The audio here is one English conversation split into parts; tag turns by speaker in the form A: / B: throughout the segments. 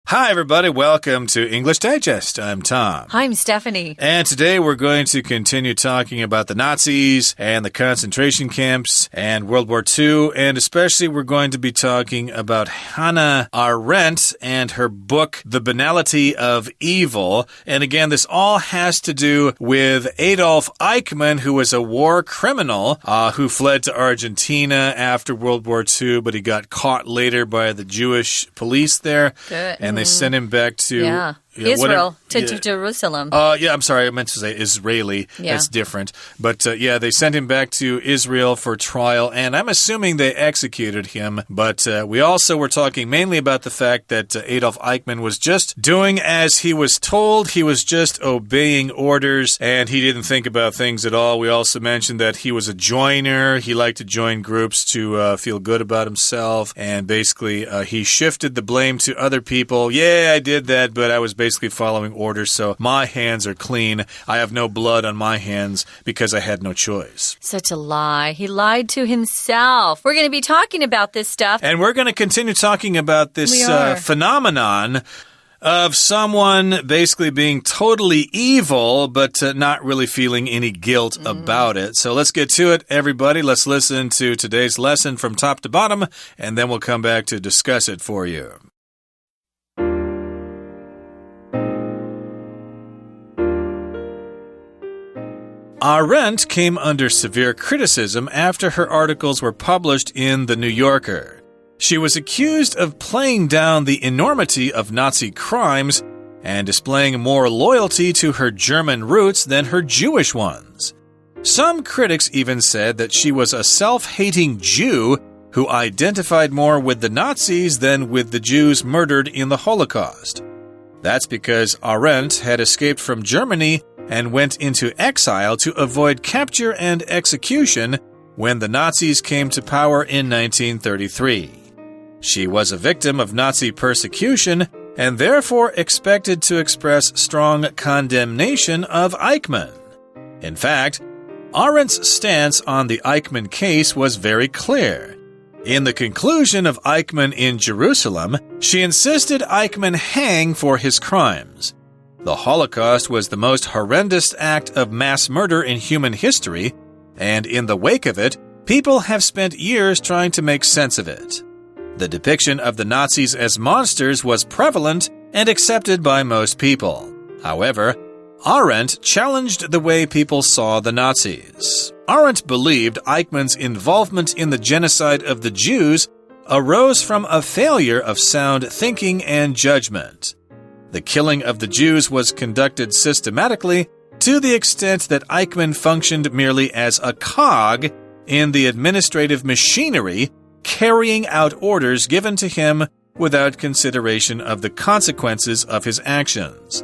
A: Hi, everybody. Welcome to English Digest. I'm Tom.
B: Hi, I'm Stephanie.
A: And today we're going to continue talking about the Nazis and the concentration camps and World War II. And especially we're going to be talking about Hannah Arendt and her book, The Banality of Evil. And again, this all has to do with Adolf Eichmann, who was a war criminal who fled to Argentina after World War II, but he got caught later by the Jewish police there.
B: Good.
A: And they sent him back to
B: Israel, to Jerusalem.
A: I'm sorry. I meant to say Israeli.
B: Yeah.
A: That's different. But they sent him back to Israel for trial, and I'm assuming they executed him. But we also were talking mainly about the fact that Adolf Eichmann was just doing as he was told. He was just obeying orders, and he didn't think about things at all. We also mentioned that he was a joiner. He liked to join groups to feel good about himself, and basically he shifted the blame to other people. Yeah, I did that, but I was basically following orders, so my hands are clean. I have no blood on my hands because I had no choice.
B: Such a lie. He lied to himself. We're going to be talking about this stuff.
A: And we're going to continue talking about this phenomenon of someone basically being totally evil, but not really feeling any guilt about it. So let's get to it, everybody. Let's listen to today's lesson from top to bottom, and then we'll come back to discuss it for you. Arendt came under severe criticism after her articles were published in The New Yorker. She was accused of playing down the enormity of Nazi crimes and displaying more loyalty to her German roots than her Jewish ones. Some critics even said that she was a self-hating Jew who identified more with the Nazis than with the Jews murdered in the Holocaust. That's because Arendt had escaped from Germany and went into exile to avoid capture and execution when the Nazis came to power in 1933. She was a victim of Nazi persecution and therefore expected to express strong condemnation of Eichmann. In fact, Arendt's stance on the Eichmann case was very clear. In the conclusion of Eichmann in Jerusalem, she insisted Eichmann hang for his crimes. The Holocaust was the most horrendous act of mass murder in human history, and in the wake of it, people have spent years trying to make sense of it. The depiction of the Nazis as monsters was prevalent and accepted by most people. However, Arendt challenged the way people saw the Nazis. Arendt believed Eichmann's involvement in the genocide of the Jews arose from a failure of sound thinking and judgment. The killing of the Jews was conducted systematically to the extent that Eichmann functioned merely as a cog in the administrative machinery carrying out orders given to him without consideration of the consequences of his actions.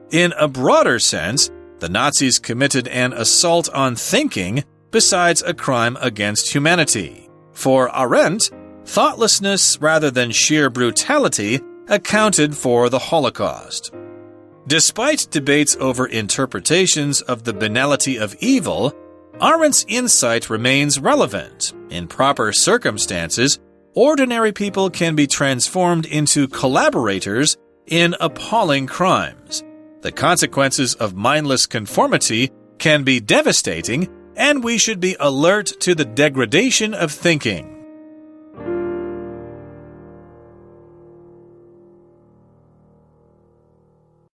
A: In a broader sense, the Nazis committed an assault on thinking besides a crime against humanity. For Arendt, thoughtlessness rather than sheer brutality accounted for the Holocaust. Despite debates over interpretations of the banality of evil, Arendt's insight remains relevant. In proper circumstances, ordinary people can be transformed into collaborators in appalling crimes. The consequences of mindless conformity can be devastating, and we should be alert to the degradation of thinking.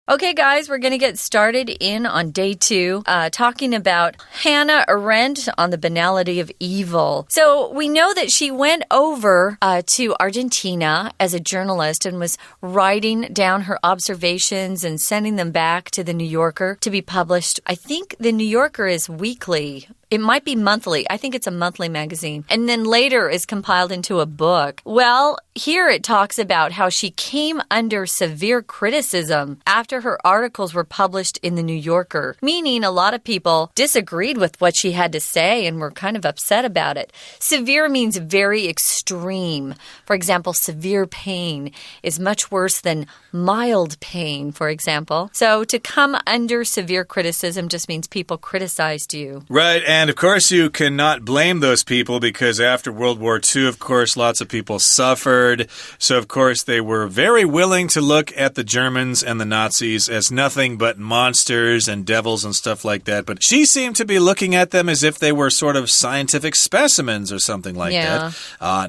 B: Okay, guys, we're going to get started in on day 2, talking about Hannah Arendt on the banality of evil. So we know that she went over to Argentina as a journalist and was writing down her observations and sending them back to the New Yorker to be published. I think the New Yorker is weekly. It might be monthly. I think it's a monthly magazine. And then later is compiled into a book. Well, here it talks about how she came under severe criticism after her articles were published in the New Yorker, meaning a lot of people disagreed with what she had to say and were kind of upset about it. Severe means very extreme. For example, severe pain is much worse than mild pain, for example. So to come under severe criticism just means people criticized you.
A: Right. And, of course, you cannot blame those people because after World War II, of course, lots of people suffered. So, of course, they were very willing to look at the Germans and the Nazis as nothing but monsters and devils and stuff like that. But she seemed to be looking at them as if they were sort of scientific specimens or something like that.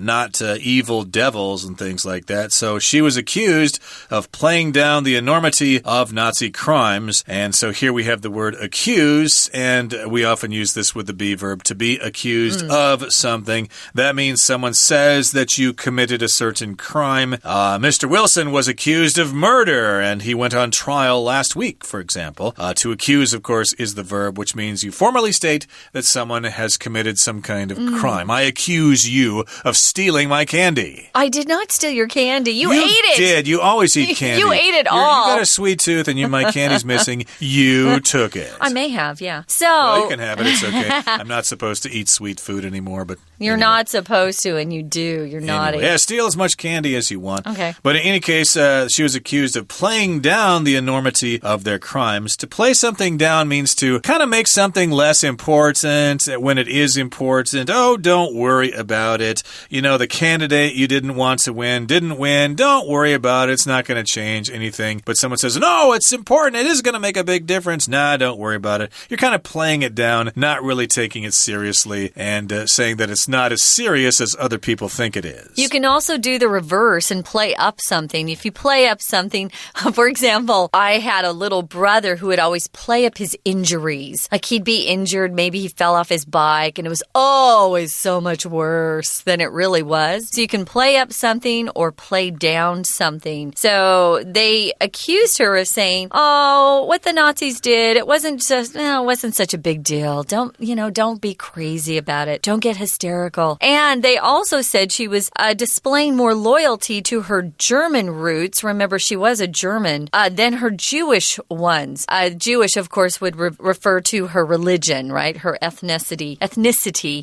A: Not evil devils and things like that. So she was accused of playing down the enormity of Nazi crimes. And so here we have the word accuse, and we often use this with the be verb, to be accused of something. That means someone says that you committed a certain crime. Mr. Wilson was accused of murder, and he went on trial last week, for example. To accuse, of course, is the verb, which means you formally state that someone has committed some kind of crime. I accuse you of stealing my candy.
B: I did not steal your candy. You ate it.
A: You did. You always eat candy.
B: You ate it all.
A: You got a sweet tooth and my candy's missing. You took it.
B: I may have, yeah. So
A: well, you can have it. It's okay. I'm not supposed to eat sweet food anymore, but
B: you're not supposed to, and you do. You're naughty.
A: Yeah, steal as much candy as you want.
B: Okay.
A: But in any case, she was accused of playing down the enormity of their crimes. To play something down means to kind of make something less important when it is important. Oh, don't worry about it. You know, the candidate you didn't want to win didn't win. Don't worry about it. It's not going to change anything. But someone says, no, it's important. It is going to make a big difference. Nah, don't worry about it. You're kind of playing it down, not really taking it seriously, and saying that it's not as serious as other people think it is.
B: You can also do the reverse and play up something. If you play up something, for example, I had a little brother who would always play up his injuries. Like he'd be injured, maybe he fell off his bike, and it was always so much worse than it really was. So you can play up something or play down something. So they accused her of saying, oh, what the Nazis did, it wasn't such a big deal. Don't be crazy about it. Don't get hysterical. And they also said she was displaying more loyalty to her German roots. Remember, she was a German, than her Jewish ones. Jewish, of course, would refer to her religion, right? Her ethnicity,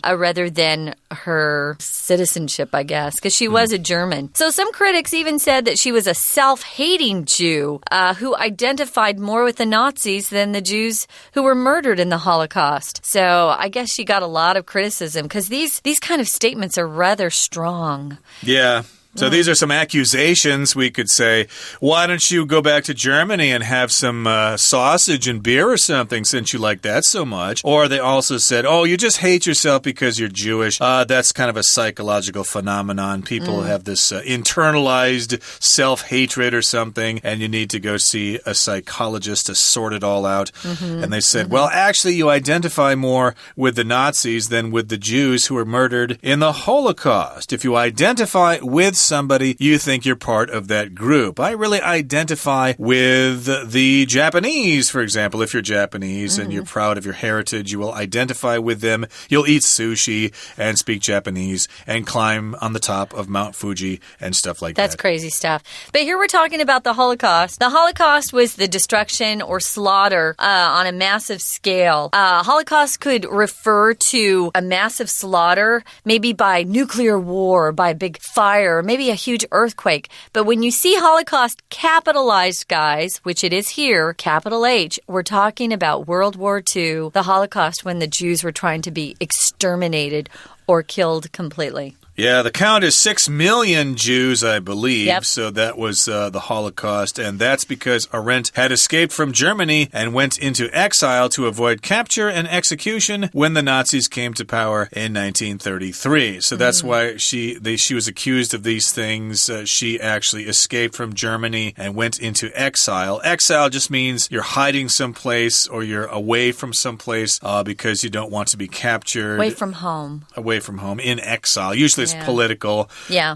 B: rather than her citizenship, I guess, because she was a German. So some critics even said that she was a self-hating Jew who identified more with the Nazis than the Jews who were murdered in the Holocaust. So I guess she got a lot of criticism because these kind of statements are rather strong.
A: Yeah. So these are some accusations. We could say, why don't you go back to Germany and have some sausage and beer or something since you like that so much? Or they also said, oh, you just hate yourself because you're Jewish. That's kind of a psychological phenomenon. People have this internalized self-hatred or something, and you need to go see a psychologist to sort it all out. And they said, well, actually, you identify more with the Nazis than with the Jews who were murdered in the Holocaust. If you identify with somebody, you think you're part of that group. I really identify with the Japanese, for example. If you're Japanese and you're proud of your heritage, you will identify with them. You'll eat sushi and speak Japanese and climb on the top of Mount Fuji and stuff like that.
B: That's crazy stuff. But here we're talking about the Holocaust. The Holocaust was the destruction or slaughter on a massive scale. Holocaust could refer to a massive slaughter, maybe by nuclear war, by a big fire, maybe a huge earthquake. But when you see Holocaust capitalized, guys, which it is here, capital H, we're talking about World War II, the Holocaust, when the Jews were trying to be exterminated or killed completely.
A: Yeah, the count is 6 million Jews, I believe.
B: Yep.
A: So that was the Holocaust. And that's because Arendt had escaped from Germany and went into exile to avoid capture and execution when the Nazis came to power in 1933. So that's why she was accused of these things. She actually escaped from Germany and went into exile. Exile just means you're hiding someplace or you're away from someplace because you don't want to be captured.
B: Away from home.
A: Away from home, in exile. Usually it's political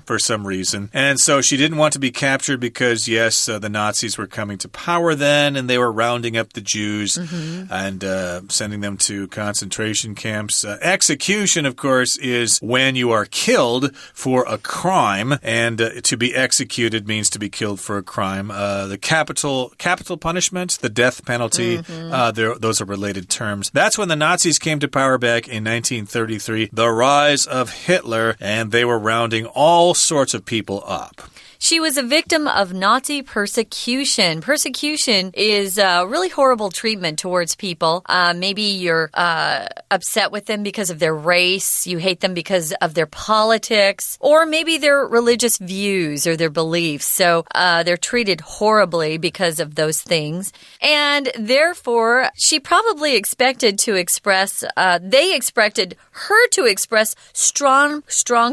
A: for some reason. And so she didn't want to be captured because, yes, the Nazis were coming to power then, and they were rounding up the Jews and sending them to concentration camps. Execution, of course, is when you are killed for a crime, and to be executed means to be killed for a crime. The capital punishment, the death penalty, those are related terms. That's when the Nazis came to power back in 1933, the rise of Hitler, and they were rounding all sorts of people up.
B: She was a victim of Nazi persecution. Persecution is really horrible treatment towards people. Maybe you're upset with them because of their race. You hate them because of their politics. Or maybe their religious views or their beliefs. So they're treated horribly because of those things. And therefore, she probably expected to express, they expected her to express strong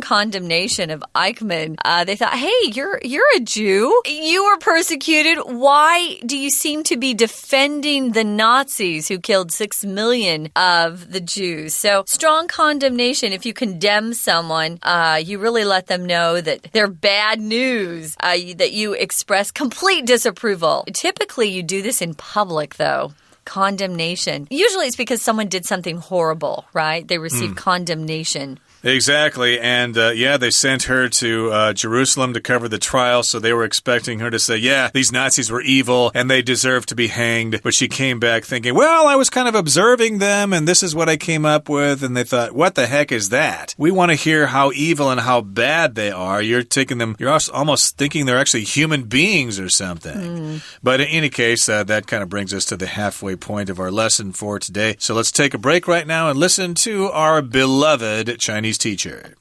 B: condemnation of Eichmann. They thought, hey, you're a Jew. You were persecuted. Why do you seem to be defending the Nazis who killed 6 million of the Jews? So strong condemnation. If you condemn someone, you really let them know that they're bad news, that you express complete disapproval. Typically, you do this in public, though. Condemnation. Usually it's because someone did something horrible, right? They receive condemnation.
A: Exactly. And they sent her to Jerusalem to cover the trial. So they were expecting her to say, yeah, these Nazis were evil and they deserve to be hanged. But she came back thinking, well, I was kind of observing them and this is what I came up with. And they thought, what the heck is that? We want to hear how evil and how bad they are. You're almost thinking they're actually human beings or something. But in any case, that kind of brings us to the halfway point of our lesson for today. So let's take a break right now and listen to our beloved Chinese teacher.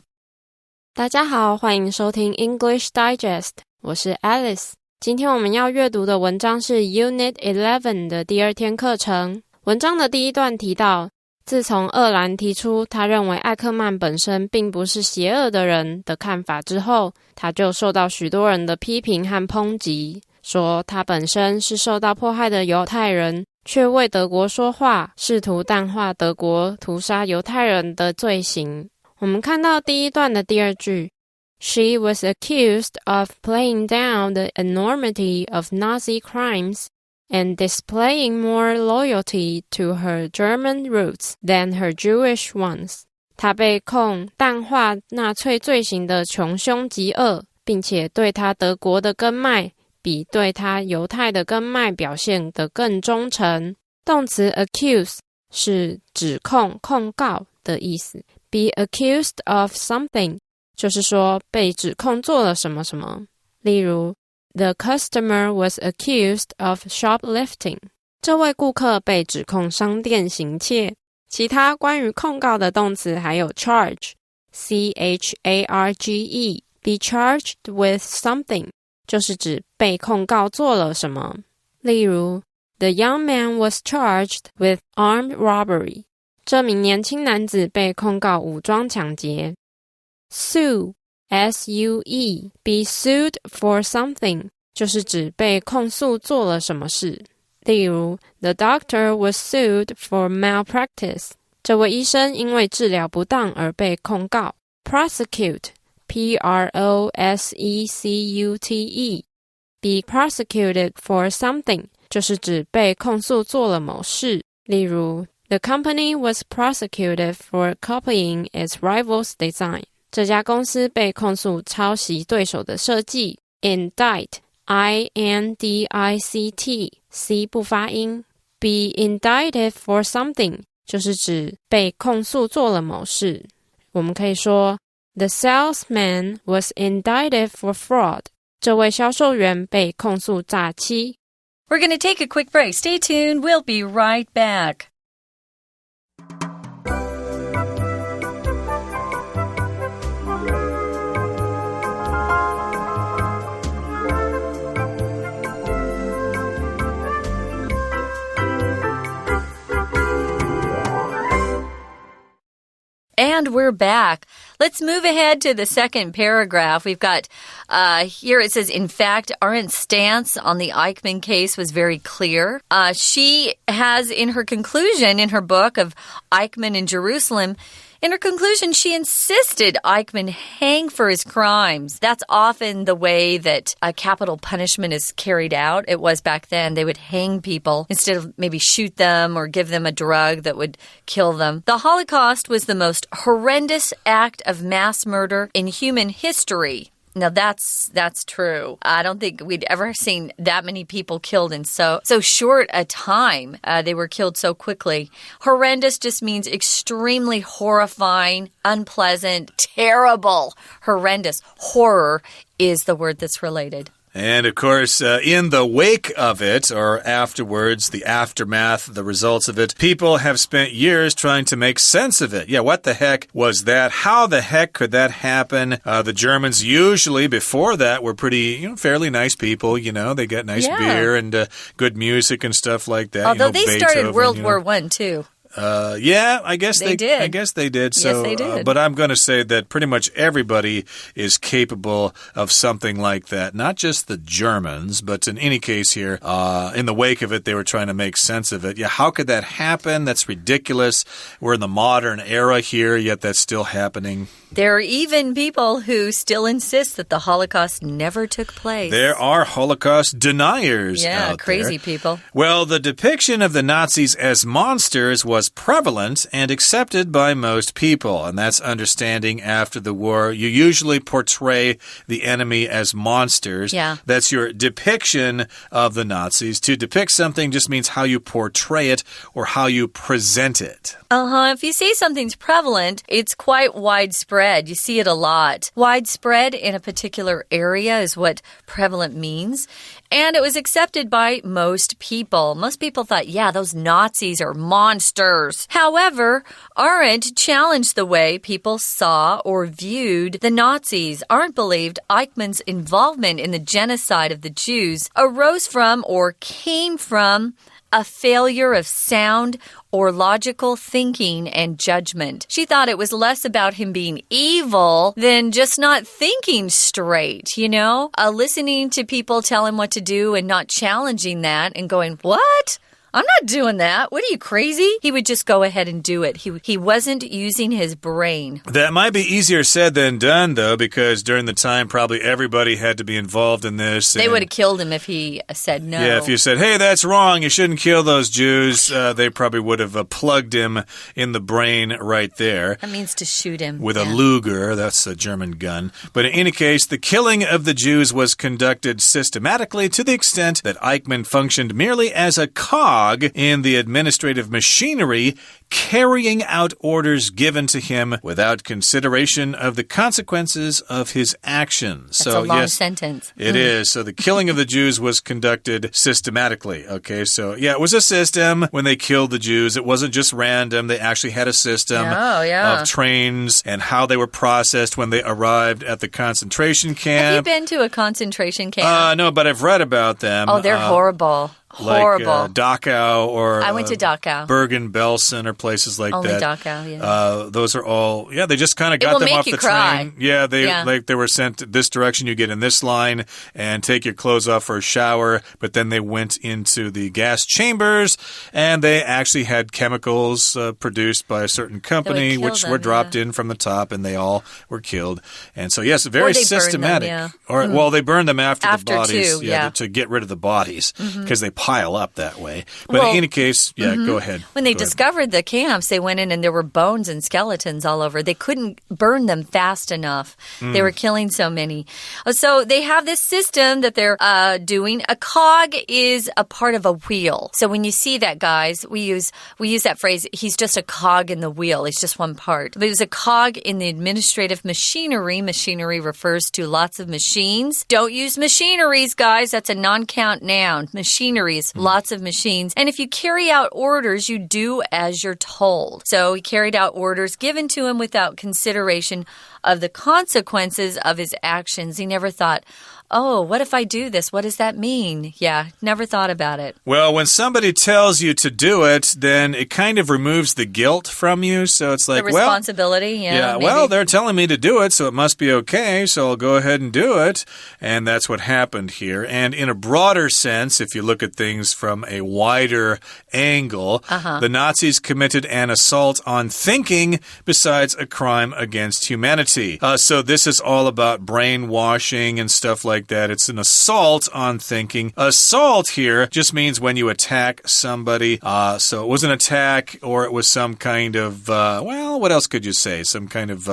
C: 大家好，欢迎收听 English Digest， 我是 Alice。今天我们要阅读的文章是 Unit 11的第2天课程。文章的第一段提到，自从鄂兰提出他认为艾克曼本身并不是邪恶的人的看法之后，他就受到许多人的批评和抨击，说他本身是受到迫害的犹太人，却为德国说话，试图淡化德国屠杀犹太人的罪行。我们看到第一段的第2句 She was accused of playing down the enormity of Nazi crimes and displaying more loyalty to her German roots than her Jewish ones. 她被控淡化纳粹罪行的穷凶极恶，并且对她德国的根脉比对她犹太的根脉表现得更忠诚。动词 accuse 是指控、控告的意思。Be accused of something 就是说被指控做了什么什么。例如 The customer was accused of shoplifting. 这位顾客被指控商店行窃。其他关于控告的动词还有 charge, C-H-A-R-G-E. Be charged with something 就是指被控告做了什么。例如 The young man was charged with armed robbery. 这名年轻男子被控告武装抢劫。Sue, S-U-E, be sued for something 就是指被控诉做了什么事。例如 The doctor was sued for malpractice. 这位医生因为治疗不当而被控告。Prosecute, P-R-O-S-E-C-U-T-E, be prosecuted for something 就是指被控诉做了某事。例如The company was prosecuted for copying its rival's design. 这家公司被控诉抄袭对手的设计。Indict, I-N-D-I-C-T, C 不发音。Be indicted for something 就是指被控诉做了某事。我们可以说 The salesman was indicted for fraud. 这位销售员被控诉诈欺。
B: We're going to take a quick break. Stay tuned. We'll be right back. And we're back. Let's move ahead to the second paragraph. We've got here it says, in fact, Arendt's stance on the Eichmann case was very clear. She has in her conclusion in her book of Eichmann in Jerusalem, in her conclusion, she insisted Eichmann hang for his crimes. That's often the way that capital punishment is carried out. It was back then. They would hang people instead of maybe shoot them or give them a drug that would kill them. The Holocaust was the most horrendous act of mass murder in human history. Now that's true. I don't think we'd ever seen that many people killed in so short a time. They were killed so quickly. Horrendous just means extremely horrifying, unpleasant, terrible. Horrendous. Horror is the word that's related.
A: And, of course, in the wake of it, or afterwards, the aftermath, the results of it, people have spent years trying to make sense of it. Yeah, what the heck was that? How the heck could that happen? The Germans usually, before that, were pretty, fairly nice people, They got nice beer and good music and stuff like that.
B: Although they started World War I, too.
A: Yeah, I guess they did. I guess they did. So,
B: yes, they did.
A: But I'm going to say that pretty much everybody is capable of something like that. Not just the Germans, but in any case here, in the wake of it, they were trying to make sense of it. Yeah, how could that happen? That's ridiculous. We're in the modern era here, yet that's still happening.
B: There are even people who still insist that the Holocaust never took place.
A: There are Holocaust deniers out
B: crazy
A: there.
B: People.
A: Well, the depiction of the Nazis as monsters was prevalent and accepted by most people, and that's understanding after the war. You usually portray the enemy as monsters.
B: Yeah.
A: That's your depiction of the Nazis. To depict something just means how you portray it or how you present it.
B: If you say something's prevalent, it's quite widespread. You see it a lot. Widespread in a particular area is what prevalent means. And it was accepted by most people. Most people thought, yeah, those Nazis are monsters. However, Arendt challenged the way people saw or viewed the Nazis. Arendt believed Eichmann's involvement in the genocide of the Jews arose from or came from a failure of sound or logical thinking and judgment. She thought it was less about him being evil than just not thinking straight, listening to people tell him what to do and not challenging that and going, what? I'm not doing that. What are you, crazy? He would just go ahead and do it. He wasn't using his brain.
A: That might be easier said than done, though, because during the time, probably everybody had to be involved in this.
B: They would have killed him if he said no.
A: Yeah, if you said, hey, that's wrong, you shouldn't kill those Jews, they probably would have plugged him in the brain right there.
B: That means to shoot him.
A: With a Luger, that's a German gun. But in any case, the killing of the Jews was conducted systematically to the extent that Eichmann functioned merely as a cog in the administrative machinery, carrying out orders given to him without consideration of the consequences of his actions.
B: That's a long sentence.
A: It is. So the killing of the Jews was conducted systematically. Okay, so it was a system when they killed the Jews. It wasn't just random. They actually had a system of trains and how they were processed when they arrived at the concentration camp.
B: Have you been to a concentration camp?
A: No, but I've read about them.
B: Oh, they're horrible. Horrible.
A: Like Dachau or
B: I went to Dachau.
A: Bergen-Belsen or places like
B: Only
A: that.
B: Only Dachau, yeah.
A: Those are all, they just kind of got them off the train. Yeah, they were sent this direction, you get in this line and take your clothes off for a shower, but then they went into the gas chambers and they actually had chemicals produced by a certain company which were dropped in from the top and they all were killed. And so, yes, very systematic. Well, they burned them after the bodies. To get rid of the bodies because they pile up that way. But in any case, go ahead.
B: When they discovered the camps, they went in and there were bones and skeletons all over. They couldn't burn them fast enough. They were killing so many. So they have this system that they're doing. A cog is a part of a wheel. So when you see that, guys, we use that phrase, he's just a cog in the wheel. He's just one part. But it was a cog in the administrative machinery. Machinery refers to lots of machines. Don't use machineries, guys. That's a non-count noun. Machinery. Lots of machines. And if you carry out orders, you do as you're told. So he carried out orders given to him without consideration of the consequences of his actions. He never thought, oh, what if I do this? What does that mean? Yeah, never thought about it.
A: Well, when somebody tells you to do it, then it kind of removes the guilt from you. So it's like,
B: the responsibility,
A: well, they're telling me to do it, so it must be okay. So I'll go ahead and do it. And that's what happened here. And in a broader sense, if you look at things from a wider angle, the Nazis committed an assault on thinking besides a crime against humanity. So this is all about brainwashing and stuff like like that. It's an assault on thinking. Assault here just means when you attack somebody. So it was an attack or it was some kind of, well, what else could you say? Some kind of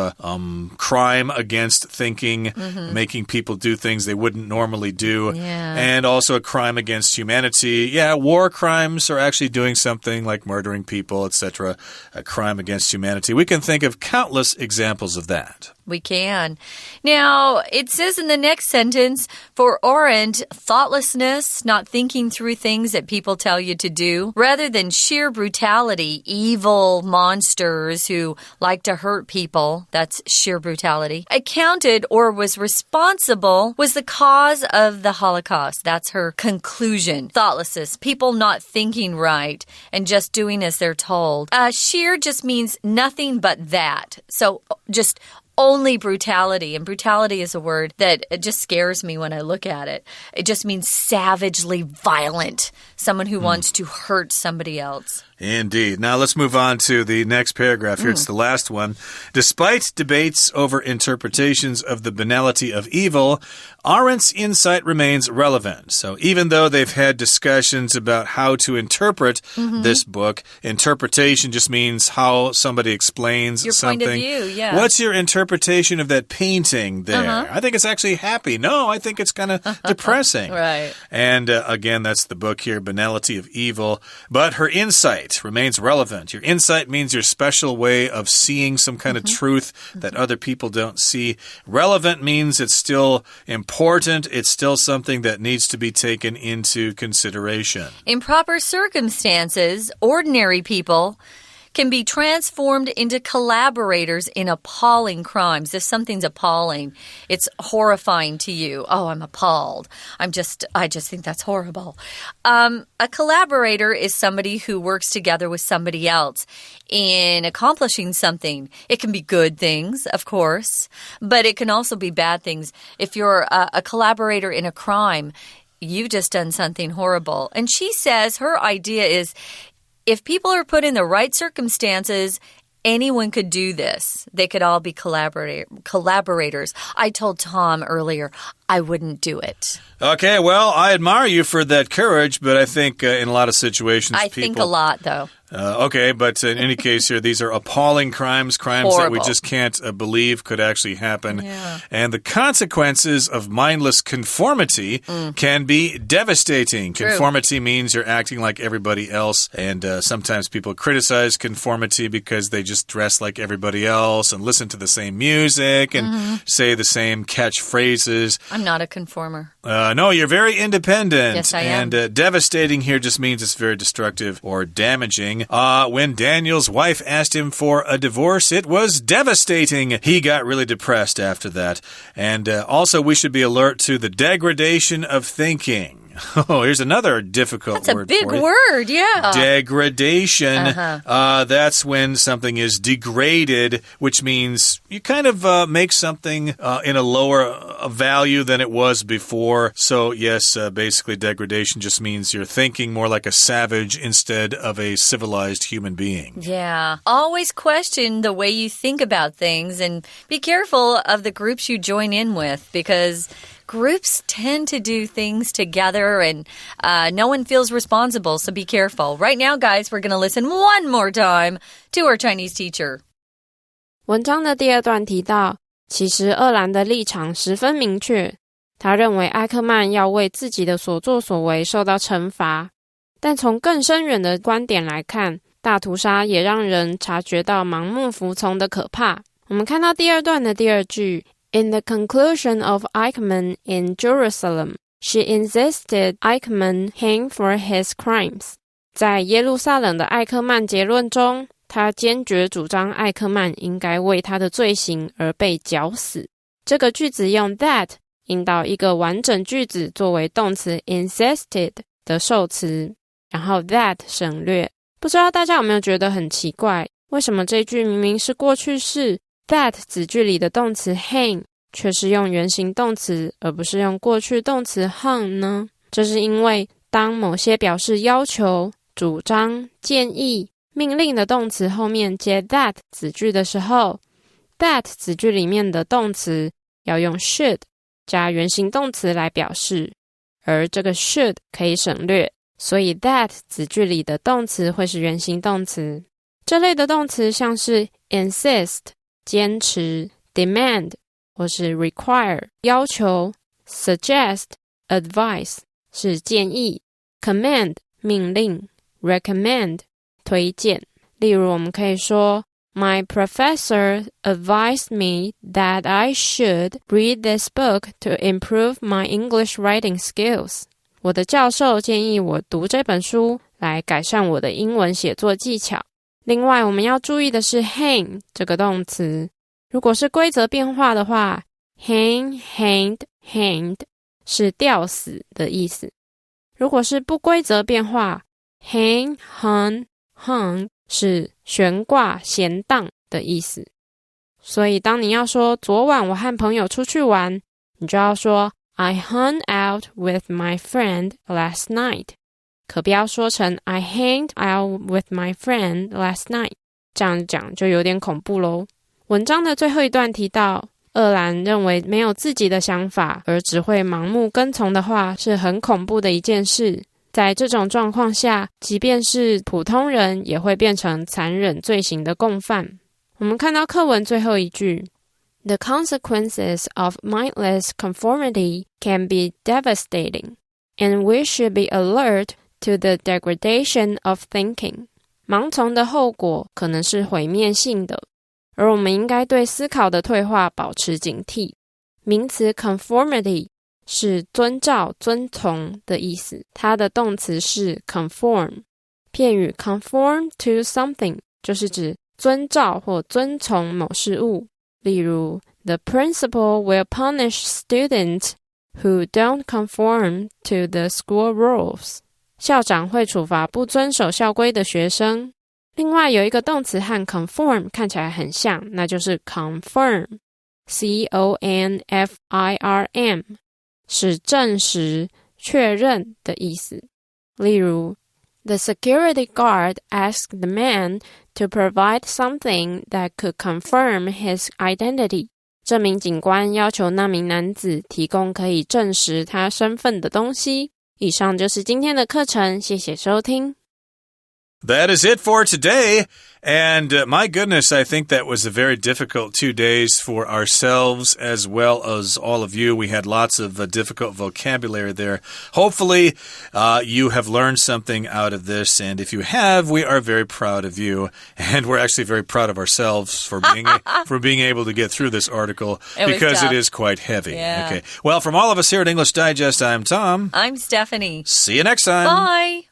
A: crime against thinking, making people do things they wouldn't normally do.
B: Yeah.
A: And also a crime against humanity. Yeah, war crimes are actually doing something like murdering people, etc. A crime against humanity. We can think of countless examples of that.
B: We can. Now, it says in the next sentence, for Arendt, thoughtlessness, not thinking through things that people tell you to do, rather than sheer brutality, evil monsters who like to hurt people, that's sheer brutality, accounted or was responsible, was the cause of the Holocaust. That's her conclusion. Thoughtlessness, people not thinking right and just doing as they're told. Sheer just means nothing but that. So just only brutality. And brutality is a word that it just scares me when I look at it. It just means savagely violent. Someone who wants to hurt somebody else.
A: Indeed. Now let's move on to the next paragraph here. It's the last one. Despite debates over interpretations of the banality of evil, Arendt's insight remains relevant. So even though they've had discussions about how to interpret this book, interpretation just means how somebody explains
B: your
A: something.
B: Point of view, yeah.
A: What's your interpretation of that painting there? I think it's actually happy. No, I think it's kind of depressing.
B: Right.
A: And again, that's the book here, Banality of Evil. But her insight remains relevant. Your insight means your special way of seeing some kind of truth that other people don't see. Relevant means it's still important. It's still something that needs to be taken into consideration.
B: In proper circumstances, ordinary people can be transformed into collaborators in appalling crimes. If something's appalling, it's horrifying to you. Oh, I'm appalled. I just think that's horrible. A collaborator is somebody who works together with somebody else in accomplishing something. It can be good things, of course, but it can also be bad things. If you're a collaborator in a crime, you've just done something horrible. And she says her idea is, if people are put in the right circumstances, anyone could do this. They could all be collaborators. I told Tom earlier, I wouldn't do it.
A: Okay, well, I admire you for that courage, but I think in a lot of situations,
B: I think a lot, though.
A: Okay, but in any case here, these are appalling crimes
B: Horrible.
A: that we just can't believe could actually happen.
B: Yeah.
A: And the consequences of mindless conformity can be devastating.
B: True.
A: Conformity means you're acting like everybody else. And sometimes people criticize conformity because they just dress like everybody else and listen to the same music and say the same catchphrases.
B: I'm not a conformer.
A: No, you're very independent.
B: Yes, I am.
A: And devastating here just means it's very destructive or damaging. When Daniel's wife asked him for a divorce, it was devastating. He got really depressed after that. And also, we should be alert to the degradation of thinking. Oh, here's another difficult word.
B: That's a big word, yeah.
A: Degradation. That's when something is degraded, which means you kind of make something in a lower value than it was before. So, yes, basically degradation just means you're thinking more like a savage instead of a civilized human being.
B: Yeah. Always question the way you think about things and be careful of the groups you join in with, because groups tend to do things together and no one feels responsible, so be careful. Right now, guys, we're going to listen one more time to our Chinese teacher.
C: 文章的第二段提到，其实鄂兰的立场十分明确，他认为艾克曼要为自己的所作所为受到惩罚，但从更深远的观点来看，大屠杀也让人察觉到盲目服从的可怕。我们看到第二段的第二句，In the conclusion of Eichmann in Jerusalem, she insisted Eichmann hang for his crimes. 在耶路撒冷的艾克曼结论中，他坚决主张艾克曼应该为他的罪行而被绞死。这个句子用 that 引导一个完整句子作为动词 insisted 的受词，然后 that 省略。不知道大家有没有觉得很奇怪，为什么这句明明是过去式，that 子句里的动词 hang 却是用原形动词而不是用过去动词 hung 呢？这是因为当某些表示要求、主张、建议、命令的动词后面接 that 子句的时候， that 子句里面的动词要用 should，加原形动词来表示，而这个 should 可以省略，所以 that 子句里的动词会是原形动词。这类的动词像是 insist 坚持， demand 或是 require 要求， suggest advice 是建议， command 命令， recommend 推荐。例如我们可以说My professor advised me that I should read this book to improve my English writing skills. 我的教授建议我读这本书来改善我的英文写作技巧。另外我们要注意的是 hang 这个动词，如果是规则变化的话， hang, hanged, hanged 是吊死的意思。如果是不规则变化， hang, hung, hung是悬挂闲荡的意思。所以当你要说昨晚我和朋友出去玩，你就要说 I hung out with my friend last night， 可不要说成 I hanged out with my friend last night， 这样讲就有点恐怖咯。文章的最后一段提到，鄂兰认为没有自己的想法而只会盲目跟从的话是很恐怖的一件事。在这种状况下，即便是普通人也会变成残忍罪行的共犯。我们看到课文最后一句 The consequences of mindless conformity can be devastating, and we should be alert to the degradation of thinking. 盲从的后果可能是毁灭性的，而我们应该对思考的退化保持警惕。名词 conformity是遵照、遵从的意思，它的动词是 conform。片语 conform to something 就是指遵照或遵从某事物。例如 The principal will punish students who don't conform to the school rules. 校長會處罰不遵守校規的學生。另外有一個動詞和 conform 看起來很像，那就是 confirm C-O-N-F-I-R-M 是證實、確認的意思。例如 The security guard asked the man to provide something that could confirm his identity. 这名警官要求那名男子提供可以证实他身份的东西。以上就是今天的课程，谢谢收听。
A: That is it for today. And my goodness, I think that was a very difficult 2 days for ourselves as well as all of you. We had lots of difficult vocabulary there. Hopefully, you have learned something out of this. And if you have, we are very proud of you. And we're actually very proud of ourselves for being able to get through this article because it is quite heavy.
B: Yeah.
A: Okay. Well, from all of us here at English Digest, I'm Tom.
B: I'm Stephanie.
A: See you next time.
B: Bye.